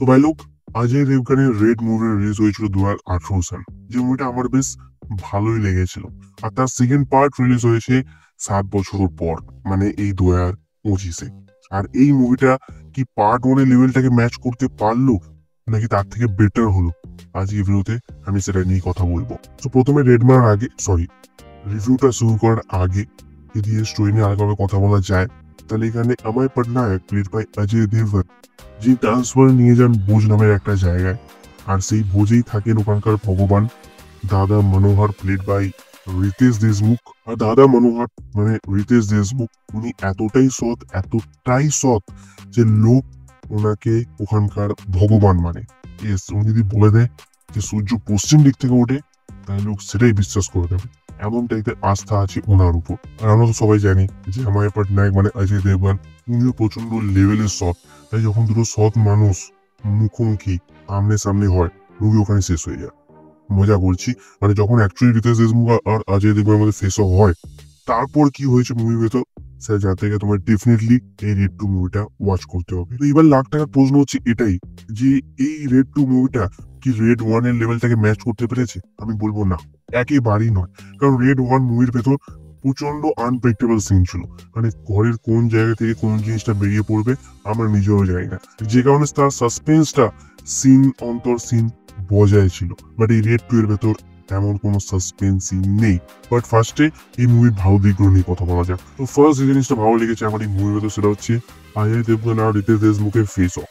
তো ভাই লোক, অজয় দেবগানের রেড মুভি রিলিজ হয়েছিল 2018 সালে। যে মুভিটা আমার বেশ ভালোই লেগেছিল। আর তার সেকেন্ড পার্ট রিলিজ হয়েছে 7 বছর পর, মানে এই 2025-এ। আর এই মুভিটা কি পার্ট 1 এর লেভেলটাকে ম্যাচ করতে পারলো, নাকি তার থেকে বেটার হলো? আজকে ভিডিওতে আমি সেটা নিয়ে কথা বলবো। তো প্রথমে রিভিউটা শুরু করার আগে যদি স্টোরি নিয়ে আলাদাভাবে কথা বলা যায়, তাহলে এখানে অময় পটনায়ক প্লেড বাই অজয় দেবগন যে ট্রান্সফার নিয়ে যান ভোজ নামের একটা জায়গায়, আর সেই ভোজেই থাকেন ওখানকার ভগবান দাদা মনোহর প্লেড বাই রিতেশ দেশমুখ। আর দাদা মনোহর মানে রিতেশ দেশমুখ, উনি এতটাই সৎ যে লোক ওনাকে ওখানকার ভগবান মানে। উনি যদি বলে দেয় যে সূর্য পশ্চিম দিক থেকে ওঠে, তাহলে লোক সেটাই বিশ্বাস করে দেবে। এমন টাইপের আস্থা আছে ওনার উপর। আর আমরা তো সবাই জানি যে অময় পটনায়ক মানে অজয় দেবগন, উনিও প্রচন্ড লেভেলের সৎ। তাই যখন দুটো সৎ মানুষ মুখোমুখি আমনে সামনে হয়, মুভি ওখানে শেষ হয়ে যায়। মজা করছি, মানে যখন অ্যাকচুয়ালি রিতেশ দেশমুখ আর অজয় দেবগনের মধ্যে ফেস অফ হয়, তারপর কি হয়েছে মুভির ভেতর, স্যার যা থেকে তোমার ডেফিনেটলি এই রেড 2 মুভিটা ওয়াচ করতে হবে। তো এবার লাখ টাকার প্রশ্ন হচ্ছে এটাই, যে এই রেড 2 মুভিটা কি রেড 1 এর লেভেলটাকে ম্যাচ করতে পেরেছে? আমি বলবো না, একেবারেই নয়। কারণ রেড 1 মুভির ভেতর প্রচন্ড আনপ্রেডিক্টেবল সিন ছিল। মানে ঘরের কোন জায়গা থেকে কোন জিনিসটা বেরিয়ে পড়বে আমরা নিজেও জানি না, যে কারণে তার সাসপেন্সটা সিন অন্তর সিন বজায় ছিল। বাট এই রেড 2 এর ভেতর এমন কোনো সাসপেন্সই নেই। বাট ফার্স্টে এই মুভির ভালো দিকগুলো নিয়ে কথা বলা যাক। তো ফার্স্ট যে জিনিসটা ভালো লেগেছে আমার এই মুভির ভেতর, সেটা হচ্ছে অজয় দেবগন আর রিতেশ দেশমুখের ফেস অফ।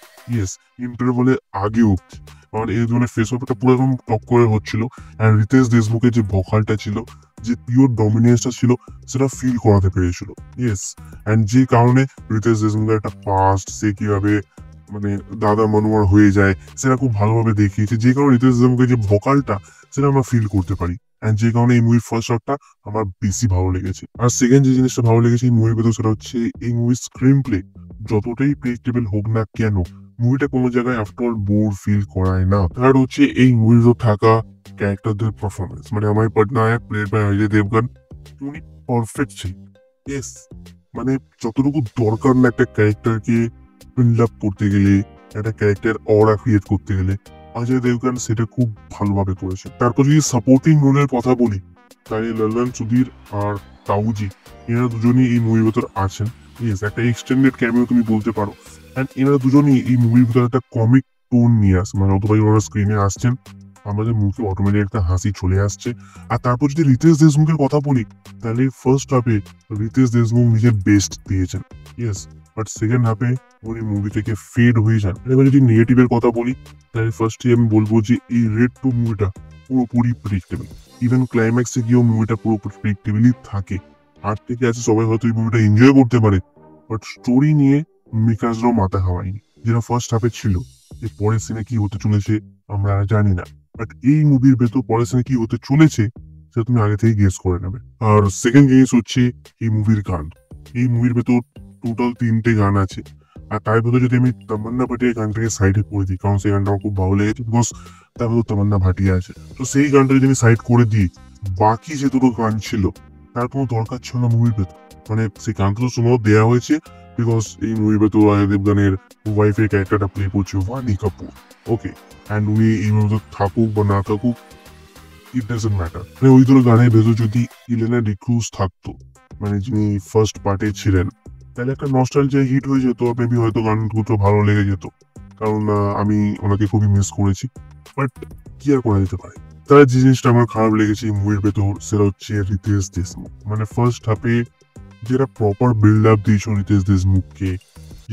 ইন্টারভেলের আগে অব্দি কারণ এই ধরনের ফেস অফটা পুরো একদম টপ করে হচ্ছিল। আর রিতেশ দেশমুখের যে ভোকালটা ছিল, যে পিওর ডমিনেন্সটা ছিল, সেটা ফিল করাতে পেরেছিল। অ্যান্ড যে কারণে রিতেশ দেশমুখের একটা পাস্ট, সে কিভাবে মানে দাদা মনোহর হয়ে যায়, সেটা খুব ভালোভাবে দেখিয়েছে। যে কারণে রিতেশ দেশমুখের যে ভোকালটা, সেটা আমরা ফিল করতে পারি। অ্যান্ড যে কারণে এই মুভির ফার্স্ট শটটা আমার বেশি ভালো লেগেছে। আর সেকেন্ড যে জিনিসটা ভালো লেগেছে এই মুভির ভেতর, সেটা হচ্ছে এই মুভির স্ক্রিন প্লে যতটাই প্রেডিক্টেবল হোক না কেন, মুভিটা কোনো জায়গায় আফটার বোর ফিল করায় না। থার্ড হচ্ছে এই মুভির থাকা ক্যারেক্টারদের পারফরমেন্স। মানে অময় পটনায়ক প্লেড বাই অজয় দেবগন, উনি পারফেক্ট ছিল। মানে যতটুকু দরকার না একটা ক্যারেক্টারকে বিল্ড আপ করতে গেলে, একটা ক্যারেক্টার অরা ক্রিয়েট করতে গেলে, অজয় দেবগন সেটা খুব ভালোভাবে করেছে। তারপর যদি সাপোর্টিং রোলের কথা বলি, তাহলে লল্লন সুধীর আর তাউজি, এরা দুজনই এই মুভির ভেতর আছেন। একটা এক্সটেন্ডেড ক্যামিও তুমি বলতে পারো। অ্যান্ড এরা দুজনই এই মুভির ভিতরে একটা কমিক টোন নিয়ে আসে। মানে অতটাই ওনারা স্ক্রিনে আসছেন, আমাদের মুখে অটোমেটিক একটা হাসি চলে আসছে। আর তারপর যদি রিতেশ দেশমুখের কথা বলি, তাহলে ফার্স্ট হাফে রিতেশ দেশমুখ নিজের বেস্ট দিয়েছেন। বাট সেকেন্ড হাফে উনি মুভি থেকে ফেড হয়ে যান। এবার যদি নেগেটিভের কথা বলি, তাহলে ফার্স্টে আমি বলবো যে এই রেড 2 মুভিটা পুরোপুরি প্রেডিক্টেবল। ইভেন ক্লাইম্যাক্সে গিয়েও মুভিটা পুরোপুরি প্রেডিক্টেবলই থাকে। আর থেকে আছে সবাই হয়তো এই মুভিটা এনজয় করতে পারে, বাট স্টোরি নিয়ে মেকার্সরাও মাথা খাওয়ায়নি, যেটা ফার্স্ট হাফে ছিল। যে পরের সিনে কি হতে চলেছে আমরা জানি না, বাট এই মুভির ভেতর পরের সিনে কি হতে চলেছে সেটা তুমি আগে থেকে গেস করে নেবে। আর সেকেন্ড জিনিস হচ্ছে এই মুভির গান। এই মুভির ভেতর টোটাল 3টে গান আছে। আর তার ভেতর যদি আমি তমন্না ভাটিয়ার গানটাকে সাইডে করে দিই, কারণ সেই গানটা আমার খুব ভালো লেগেছে, বিকজ তার ভেতর তমন্না ভাটিয়া আছে। তো সেই গানটা যদি আমি সাইড করে দিই, বাকি যে দুটো গান ছিল তার কোনো দরকার ছিল না মুভির ভেতর। মানে সেই গানটা তো সময় দেওয়া হয়েছে বিকজ এই মুভির ভেতর অজয় দেবগনের ওয়াইফের ক্যারেক্টারটা প্লে করছে বাণী কাপুর। ওকে, অ্যান্ড উনি এই মুভিতে থাকুক বা না থাকুক, ইট ডাজন্ট ম্যাটার। মানে ওই দুটো গানের ভেতর যদি ইলেনা ডিক্রুজ থাকতো, মানে যিনি ফার্স্ট পার্টে ছিলেন, তাহলে একটা নস্টালজিয়া হিট হয়ে যেত। মেবি হয়তো গানগুলো ভালো লেগে যেত, কারণ আমি ওনাকে খুবই মিস করেছি। বাট কি আর করা যেতে পারে। তার যে জিনিসটা আমার খারাপ লেগেছে এই মুভির ভেতর, সেটা হচ্ছে রিতেশ দেশমুখ। মানে ফার্স্ট হাফে যেটা প্রপার বিল্ড আপ দিয়েছিল রিতেশ দেশমুখকে,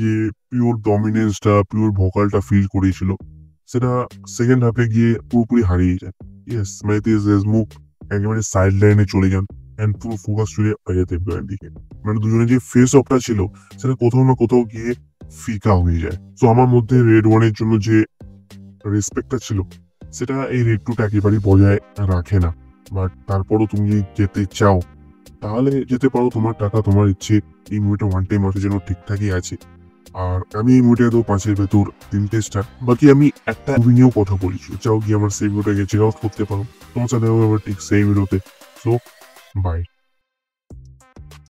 যে পিওর ডমিনেন্সটা, পিওর ভোকালটা ফিল করেছিল, সেটা সেকেন্ড হাফে গিয়ে পুরোপুরি হারিয়ে যায়। মানে রিতেশ দেশমুখ একেবারে সাইড লাইনে চলে যান, অ্যান্ড পুরো ফোকাস চলে অজয় দেবগনের দিকে। মানে দুজনের যে ফেস অফটা ছিল, সেটা কোথাও না কোথাও গিয়ে ফিকা হয়ে যায়। তো আমার মধ্যে রেড 1-এর জন্য যে রেসপেক্টটা ছিল, সেটা এই রেড 2টা একেবারেই বজায় রাখে না। বাট তারপরও তুমি যেতে চাও, তাহলে যেতে পারো, তোমার টাকা তোমার ইচ্ছে। এই মুভিটা ওয়ান টাইম ওয়াচের জন্য ঠিকঠাকই আছে। আর আমি এই মুভিটা তো 5-এর ভেতর 3টে স্টার। বাকি আমি একটা মুভি নিয়েও কথা বলেছি, চাও কি আমার সেই ভিডিওটাকে চেক আউট করতে পারো। তোমার সাথে ঠিক সেই ভিডিওতে। So by.